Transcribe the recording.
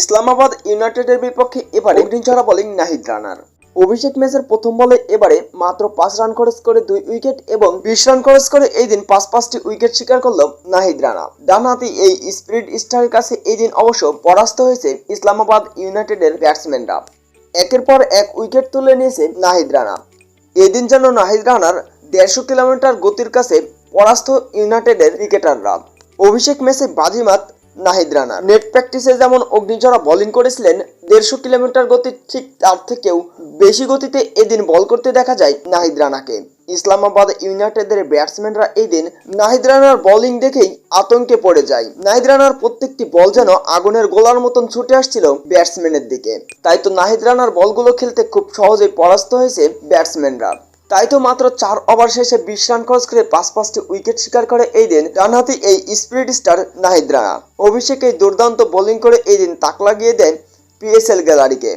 ইসলামাবাদ ইউনাইটেডের বিপক্ষে এবারে অগ্নিঝরা বোলিং নাহিদ রানার। অভিষেক ম্যাচের প্রথম বলে এবারে মাত্র 5 রান খরচ করে 2 উইকেট এবং 20 রান খরচ করে এই দিন 5টি উইকেট শিকার করল নাহিদ রানা। ডানহাতি এই স্পিরিট স্টারের কাছে এই দিন অবশ্য পরাস্ত হয়েছে ইসলামাবাদ ইউনাইটেডের ব্যাটসম্যানরা। একের পর এক উইকেট তুলে নিয়েছে নাহিদ রানা। এদিন যেন নাহিদ রানার 150 কিলোমিটার গতির কাছে পরাস্ত ইউনাইটেডের ক্রিকেটাররা। অভিষেক ম্যাচে বাজিমাত নাহিদ রানা। নেট প্র্যাকটিসে যেমন অগ্নিঝরা বোলিং করেছিলেন 150 কিলোমিটার গতি, ঠিক তার থেকেও বেশি গতিতে এদিন বল করতে দেখা যায় নাহিদ রানাকে। ইসলামাবাদ ইউনাইটেডের ব্যাটসম্যানরা এই দিন নাহিদ রানার বোলিং দেখেই আতঙ্কে পড়ে যায়। নাহিদ রানার প্রত্যেকটি বল যেন আগুনের গোলার মতন ছুটে আসছিল ব্যাটসম্যানের দিকে। তাই তো নাহিদ রানার বলগুলো খেলতে খুব সহজেই পরাস্ত হয়েছে ব্যাটসম্যানরা। তাই তো মাত্র 4 ওভার শেষে 20 রান খরচ করে 5টি উইকেট শিকার করে এই দিন ডানহাতি এই স্পিরিট স্টার নাহিদ রানা। অভিষেক এই দুর্দান্ত বোলিং করে এই দিন তাক লাগিয়ে দেন পিএসএল গ্যালারিকে।